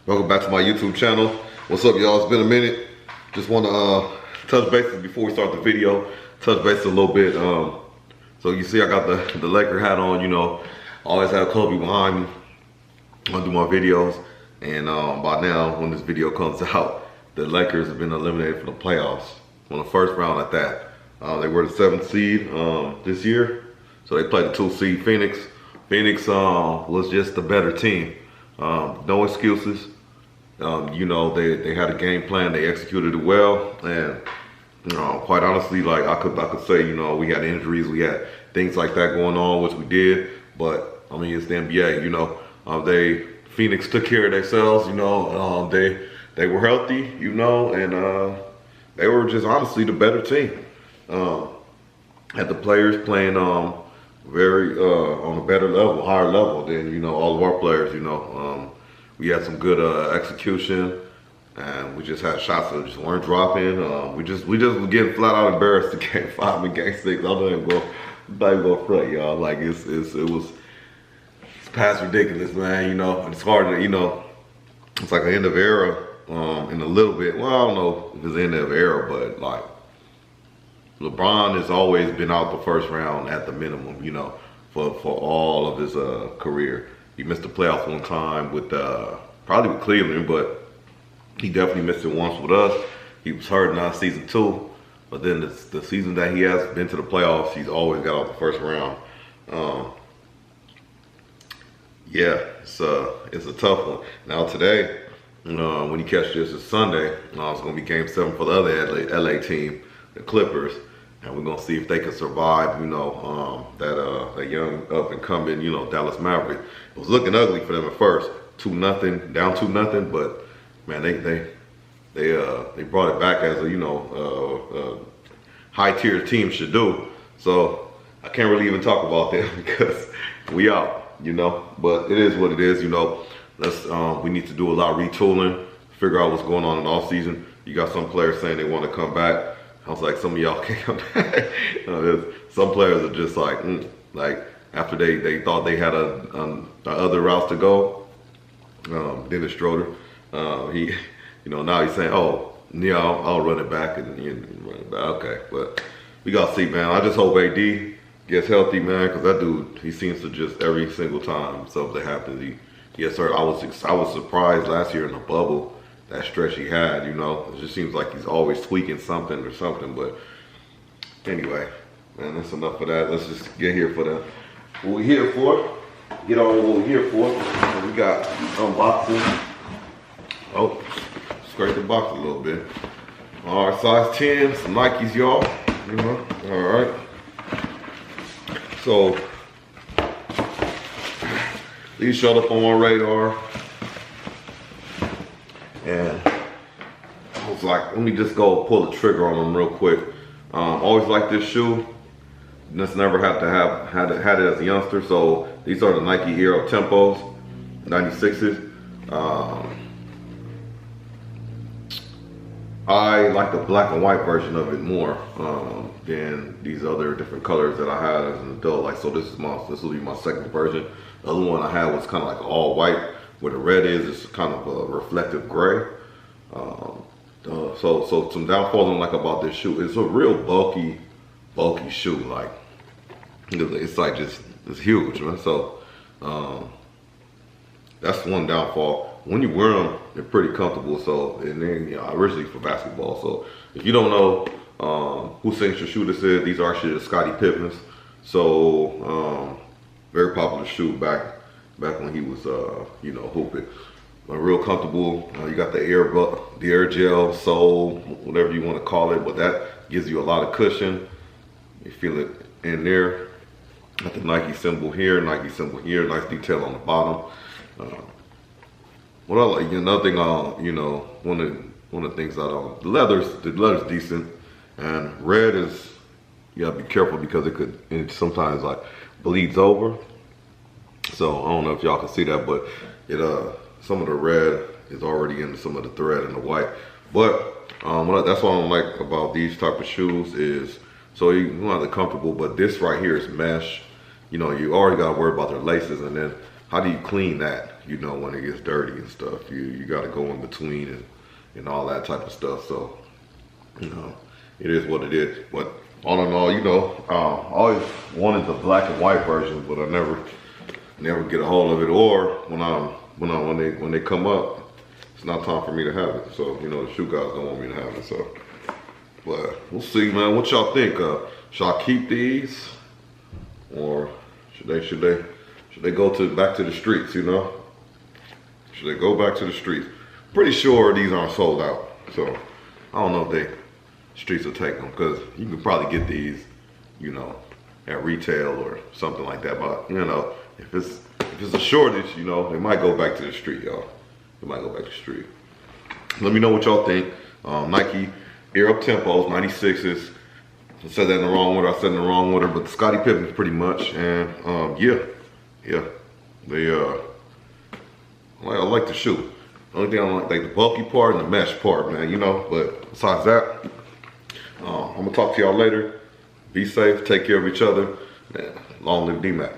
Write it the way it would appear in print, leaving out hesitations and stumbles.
Welcome back to my YouTube channel. What's up, y'all? It's been a minute. Just want to touch bases before we start the video. Touch bases a little bit. So you see I got the Laker hat on, you know. Always have Kobe behind me. I do my videos. And by now, when this video comes out, the Lakers have been eliminated from the playoffs. On the first round at that. They were the 7th seed this year. So they played the 2 seed Phoenix. Phoenix was just the better team. No excuses. You know, they had a game plan, they executed it well, and quite honestly, like I could say, you know, we had injuries, we had things like that going on, which we did, but I mean, it's the NBA, you know. Phoenix took care of themselves, you know. They were healthy, you know, and they were just honestly the better team. Had the players playing very on a better level, higher level than, you know, all of our players, you know. We had some good execution, and we just had shots that just weren't dropping. We just were getting flat out embarrassed in Game 5 and Game 6. I'm not even going front, y'all. Like it was past ridiculous, man. You know, it's hard to, you know, it's like an end of era in a little bit. Well, I don't know if it's the end of era, but like LeBron has always been out the first round at the minimum, you know, for all of his career. He missed the playoffs one time with probably with Cleveland, but he definitely missed it once with us. He was hurt in season 2, but then the season that he has been to the playoffs, he's always got out the first round. Yeah, it's a tough one. Now today, when you catch this, it's Sunday. It's going to be Game 7 for the other LA team, the Clippers. And we're gonna see if they can survive, you know, that young up and coming, you know, Dallas Maverick. It was looking ugly for them at first, 2-0, down 2-0, but man, they brought it back as a, you know, high tier team should do. So I can't really even talk about them because we out, you know. But it is what it is, you know. We need to do a lot of retooling, figure out what's going on in the off season. You got some players saying they want to come back. I was like, some of y'all can't come back. Some players are just like after they thought they had other routes to go. Dennis Schroeder, he, you know, now he's saying, oh, yeah, I'll run it back and run it back. Okay, but we gotta see, man. I just hope AD gets healthy, man, because that dude, he seems to just every single time something happens, he gets hurt. I was surprised last year in the bubble. That stretch he had, you know, it just seems like he's always tweaking something or something. But anyway, man, that's enough of that. Let's just get here for what we're here for. Get on what we're here for. So we got unboxing. Oh, scrape the box a little bit. All right, size 10, some Nikes, y'all. You know, all right. So these showed up on my radar. And I was like, let me just go pull the trigger on them real quick. Always liked this shoe. Just never had it as a youngster. So these are the Nike Air Uptempos, 96s. I like the black and white version of it more than these other different colors that I had as an adult. Like, so this will be my second version. The other one I had was kind of like all white. Where the red is kind of a reflective gray. So some downfalls I like about this shoe. It's a real bulky shoe. Like it's like it's huge, man. So that's one downfall. When you wear them, they're pretty comfortable. So, and then, you know, originally for basketball. So if you don't know whose signature shoe this is, these are actually the Scottie Pippens. So very popular shoe back when he was, you know, hooping. Real comfortable. You got the air gel sole, whatever you want to call it, but that gives you a lot of cushion. You feel it in there. Got the Nike symbol here, nice detail on the bottom. What I like, another thing, you know, one of the things I don't, the leather's decent, and red is, you gotta be careful because it sometimes like bleeds over. So I don't know if y'all can see that, but some of the red is already into some of the thread and the white. But that's what I don't like about these type of shoes is, so you want the comfortable, but this right here is mesh. You know, you already got to worry about their laces, and then how do you clean that, you know, when it gets dirty and stuff? You got to go in between and all that type of stuff. So, you know, it is what it is. But all in all, you know, I always wanted the black and white version, but I never get a hold of it. Or when they come up, it's not time for me to have it. So, you know, the shoe guys don't want me to have it. So, but we'll see, man. What y'all think? Should I keep these, or should they go back to the streets? You know, should they go back to the streets? Pretty sure these aren't sold out. So I don't know if streets will take them, because you can probably get these, you know, at retail or something like that. But you know, if it's a shortage, you know, they might go back to the street, y'all. They might go back to the street. Let me know what y'all think. Nike Air Uptempos, 96s. I said that in the wrong order. I said in the wrong order, but the Scottie Pippen pretty much. And yeah, they I like the shoe. The only thing I don't like the bulky part and the mesh part, man. You know, but besides that, I'm gonna talk to y'all later. Be safe, take care of each other, and long live D-Mac.